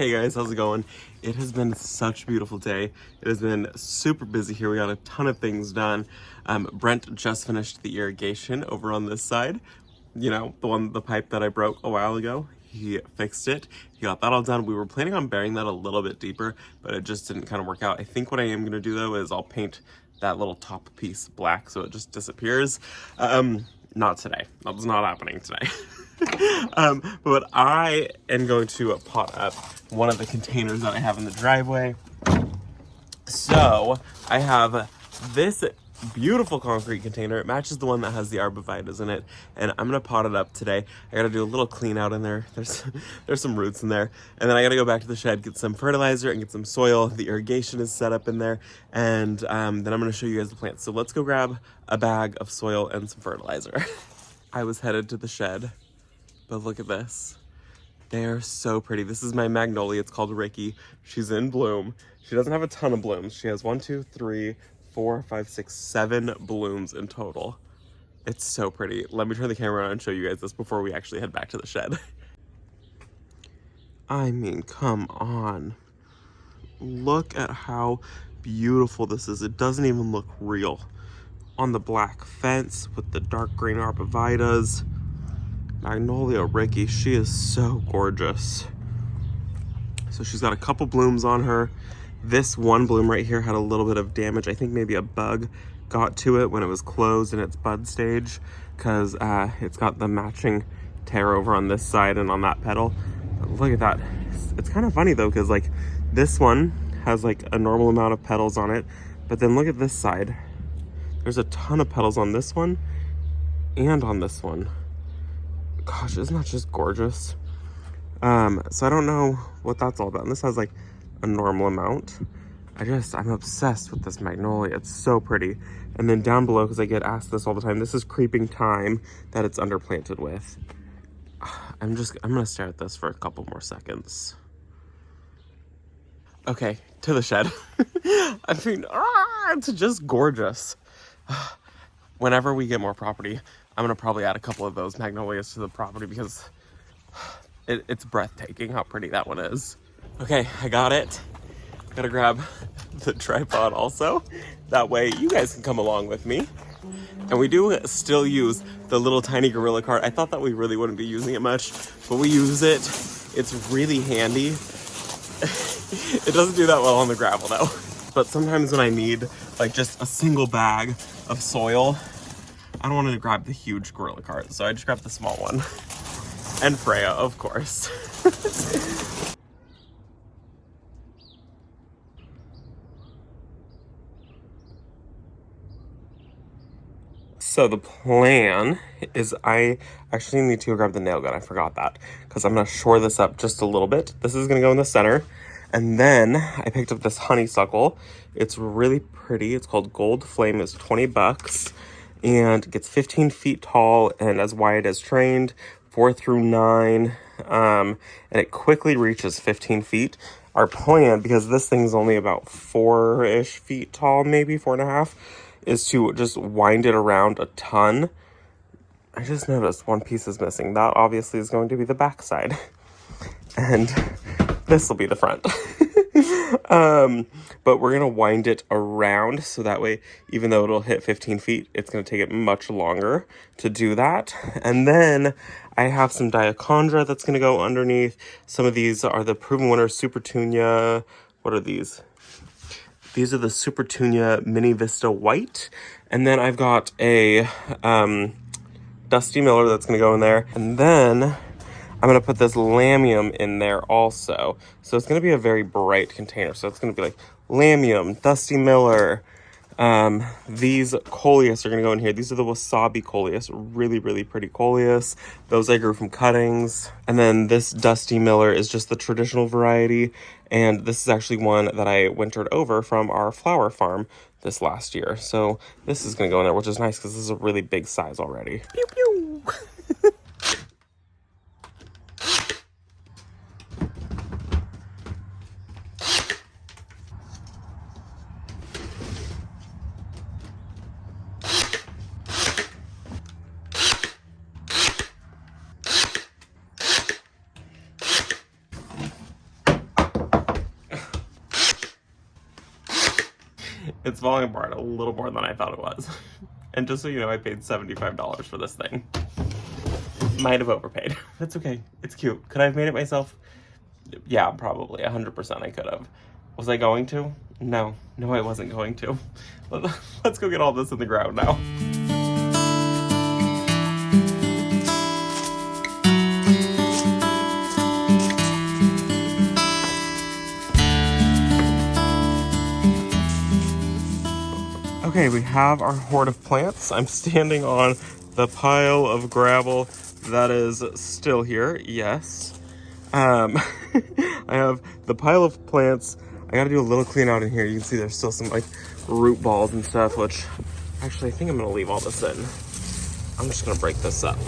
Hey guys, how's it going? It has been such a beautiful day. It has been super busy here. We got a ton of things done. Brent just finished the irrigation over on this side. You know, the pipe that I broke a while ago. He fixed it. He got that all done. We were planning on burying that a little bit deeper, but it just didn't kind of work out. I think what I am gonna do though is I'll paint that little top piece black so it just disappears. Not today. That was not happening today. But I am going to pot up one of the containers that I have in the driveway. So I have this beautiful concrete container. It matches the one that has the arborvitaes in it, and I'm gonna pot it up today. I gotta do a little clean out in there. There's some roots in there, and then I gotta go back to the shed, get some fertilizer and get some soil. The irrigation is set up in there, and then I'm gonna show you guys the plants. So let's go grab a bag of soil and some fertilizer. I was headed to the shed, but look at this. They are so pretty. This is my magnolia. It's called Ricky. She's in bloom. She doesn't have a ton of blooms. She has 1, 2, 3, 4, 5, 6, 7 blooms in total. It's so pretty. Let me turn the camera on and show you guys this before we actually head back to the shed. I mean, come on. Look at how beautiful this is. It doesn't even look real. On the black fence with the dark green arborvitaes. Magnolia Ricky, she is so gorgeous. So she's got a couple blooms on her. This one bloom right here had a little bit of damage. I think maybe a bug got to it when it was closed in its bud stage, because it's got the matching tear over on this side and on that petal. But look at that. It's kind of funny though, because like this one has like a normal amount of petals on it, but then look at this side. There's a ton of petals on this one and on this one. Gosh, isn't that just gorgeous? So I don't know what that's all about. And this has like a normal amount. I'm obsessed with this magnolia. It's so pretty. And then down below, because I get asked this all the time, this is creeping thyme that it's underplanted with. I'm gonna stare at this for a couple more seconds. Okay, to the shed. I mean, it's just gorgeous. Whenever we get more property, I'm gonna probably add a couple of those magnolias to the property because it's breathtaking how pretty that one is. Okay, I got it. Gotta grab the tripod also. That way you guys can come along with me. And we do still use the little tiny gorilla cart. I thought that we really wouldn't be using it much, but we use it. It's really handy. It doesn't do that well on the gravel though. But sometimes when I need like just a single bag of soil, I don't want to grab the huge gorilla cart, so I just grabbed the small one. And Freya, of course. So the plan is I actually need to go grab the nail gun. I forgot that because I'm going to shore this up just a little bit. This is going to go in the center. And then I picked up this honeysuckle. It's really pretty. It's called Gold Flame. It's 20 bucks. And it gets 15 feet tall and as wide as trained, 4 through 9. And it quickly reaches 15 feet. Our plan, because this thing's only about 4-ish feet tall, maybe 4.5, is to just wind it around a ton. I just noticed one piece is missing. That obviously is going to be the back side. And this will be the front. But we're going to wind it around so that way, even though it'll hit 15 feet, it's going to take it much longer to do that. And then I have some diachondra that's going to go underneath. Some of these are the proven winners, Supertunia. What are these? These are the Supertunia Mini Vista White. And then I've got a Dusty Miller that's going to go in there. And then I'm going to put this lamium in there also. So it's going to be a very bright container. So it's going to be like lamium, Dusty Miller. These coleus are going to go in here. These are the wasabi coleus. Really, really pretty coleus. Those I grew from cuttings. And then this Dusty Miller is just the traditional variety. And this is actually one that I wintered over from our flower farm this last year. So this is going to go in there, which is nice because this is a really big size already. Pew, pew. It's falling apart a little more than I thought it was. And just so you know, I paid $75 for this thing. Might have overpaid. That's okay. It's cute. Could I have made it myself? Yeah, probably. 100% I could have. Was I going to? No. No, I wasn't going to. Let's go get all this in the ground now. Okay, we have our hoard of plants. I'm standing on the pile of gravel that is still here. Yes. I have the pile of plants. I gotta do a little clean out in here. You can see there's still some like root balls and stuff, which actually I think I'm gonna leave all this in. I'm just gonna break this up.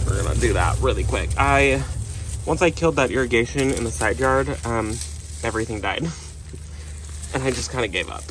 We're gonna do that really quick. Once I killed that irrigation in the side yard, everything died. And I just kind of gave up.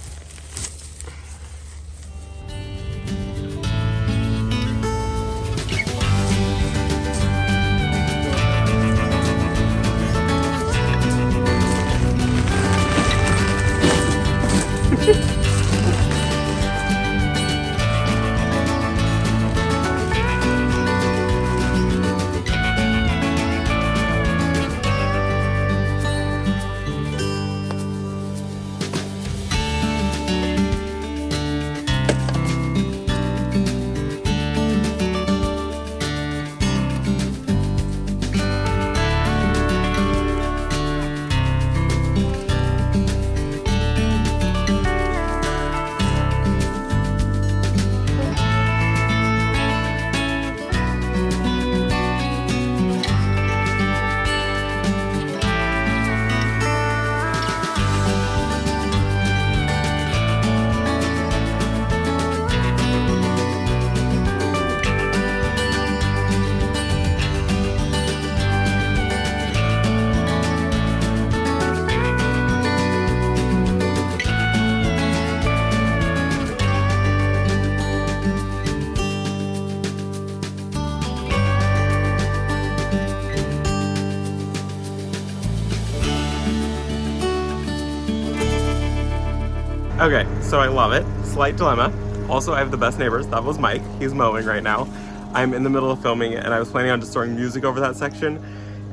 Okay, so I love it. Slight dilemma. Also, I have the best neighbors. That was Mike. He's mowing right now. I'm in the middle of filming it, and I was planning on just throwing music over that section.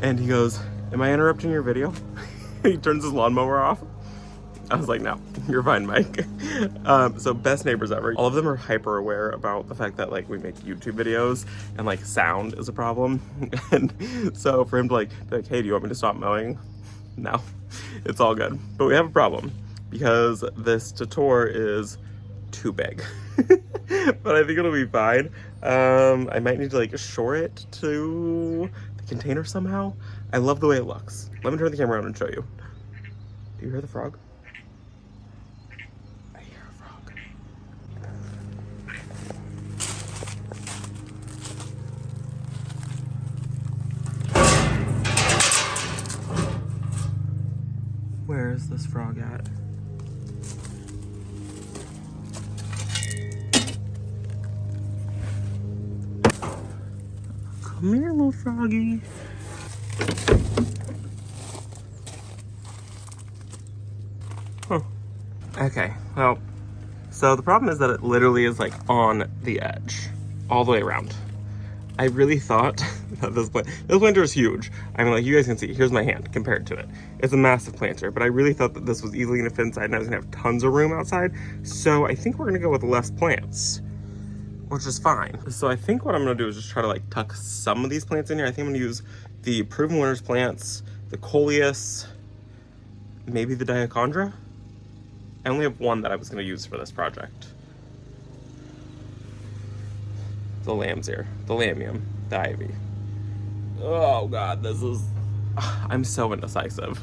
And he goes, "Am I interrupting your video?" He turns his lawnmower off. I was like, "No, you're fine, Mike." So best neighbors ever. All of them are hyper aware about the fact that like we make YouTube videos and like sound is a problem. And so for him to like be like, "Hey, do you want me to stop mowing?" No, it's all good. But we have a problem because this tutor is too big. But I think it'll be fine. I might need to like shore it to the container somehow. I love the way it looks. Let me turn the camera around and show you. Do you hear the frog? I hear a frog. Where is this frog at? Come here, little froggy. Huh. Okay, well, so the problem is that it literally is like on the edge, all the way around. I really thought that this planter is huge. I mean, like you guys can see, here's my hand compared to it. It's a massive planter, but I really thought that this was easily gonna fit inside and I was gonna have tons of room outside. So I think we're gonna go with less plants, which is fine. So I think what I'm gonna do is just try to like tuck some of these plants in here. I think I'm gonna use the Proven Winners plants, the coleus, maybe the diachondra. I only have one that I was gonna use for this project. The lamb's ear, the lamium, the ivy. Oh God, this is, I'm so indecisive.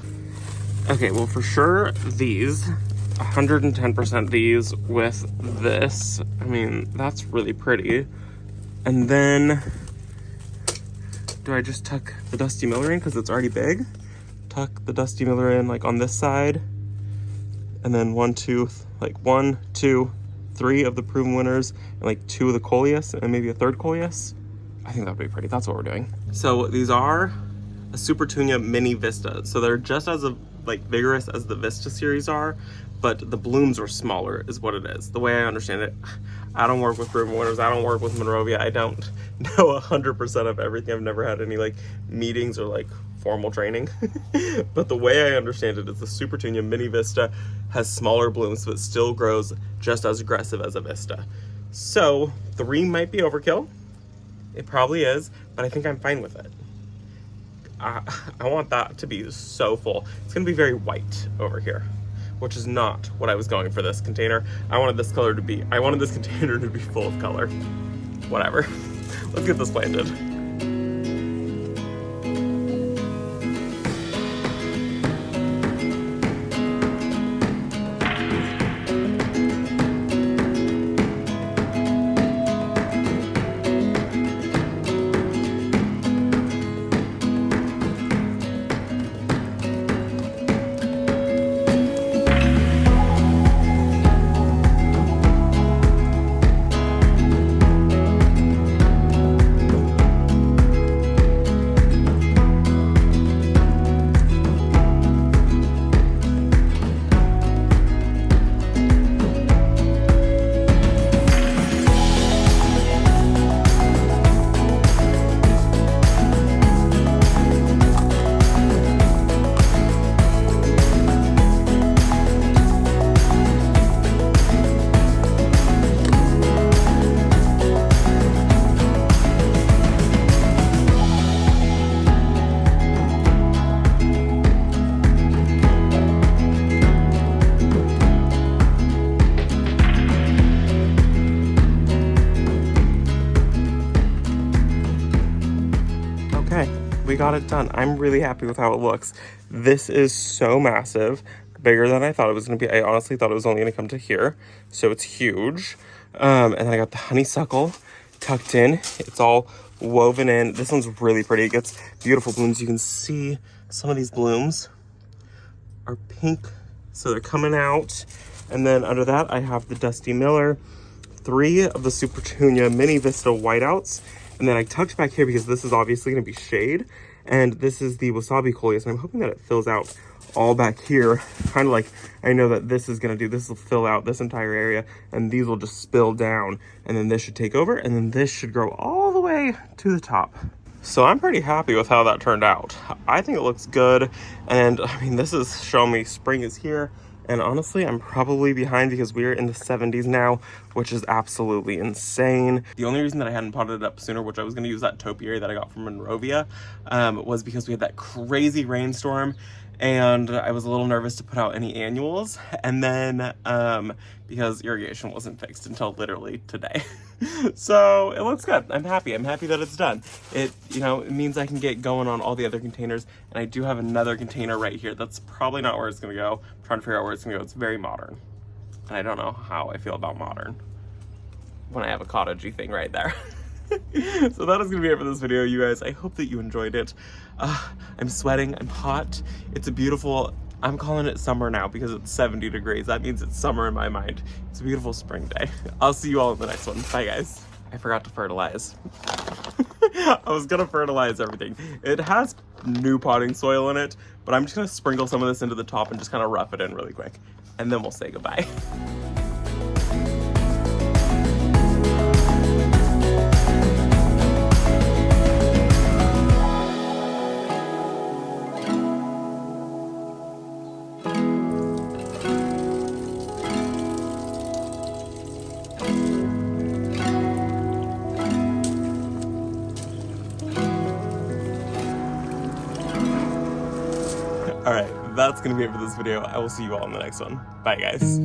Okay, well for sure these, 110% these with this. I mean, that's really pretty. And then, do I just tuck the Dusty Miller in because it's already big? Tuck the Dusty Miller in like on this side. And then 1, 2, like 1, 2, 3 of the Proven Winners and like 2 of the coleus and maybe a third coleus. I think that would be pretty. That's what we're doing. So these are a Supertunia Mini Vista. So they're just as like vigorous as the Vista series are, but the blooms are smaller is what it is. The way I understand it, I don't work with Ruben Winters, I don't work with Monrovia, I don't know 100% of everything. I've never had any like meetings or like formal training. But the way I understand it is the Supertunia Mini Vista has smaller blooms, but still grows just as aggressive as a Vista. So 3 might be overkill. It probably is, but I think I'm fine with it. I want that to be so full. It's gonna be very white over here, which is not what I was going for this container. I wanted this container to be full of color. Whatever. Let's get this planted. We got it done. I'm really happy with how it looks. This is so massive, bigger than I thought it was going to be. I honestly thought it was only going to come to here, so it's huge. And then I got the honeysuckle tucked in. It's all woven in. This one's really pretty. It gets beautiful blooms. You can see some of these blooms are pink, so they're coming out. And then under that, I have the Dusty Miller, 3 of the Supertunia Mini Vista whiteouts. And then I tucked back here because this is obviously going to be shade. And this is the Wasabi Coleus. And I'm hoping that it fills out all back here. Kind of like I know that this is going to do. This will fill out this entire area. And these will just spill down. And then this should take over. And then this should grow all the way to the top. So I'm pretty happy with how that turned out. I think it looks good. And I mean, this is showing me spring is here. And honestly, I'm probably behind because we're in the 70s now, which is absolutely insane. The only reason that I hadn't potted it up sooner, which I was gonna use that topiary that I got from Monrovia, was because we had that crazy rainstorm and I was a little nervous to put out any annuals. And then because irrigation wasn't fixed until literally today. So it looks good. I'm happy. I'm happy that it's done. It means I can get going on all the other containers. And I do have another container right here. That's probably not where it's gonna go. I'm trying to figure out where it's gonna go. It's very modern. And I don't know how I feel about modern when I have a cottagey thing right there. So that is gonna be it for this video, you guys. I hope that you enjoyed it. I'm sweating, I'm hot. It's a beautiful, I'm calling it summer now because it's 70 degrees. That means it's summer in my mind. It's a beautiful spring day. I'll see you all in the next one. Bye, guys. I forgot to fertilize. I was gonna fertilize everything. It has new potting soil in it, but I'm just gonna sprinkle some of this into the top and just kind of rough it in really quick. And then we'll say goodbye. All right, that's gonna be it for this video. I will see you all in the next one. Bye, guys.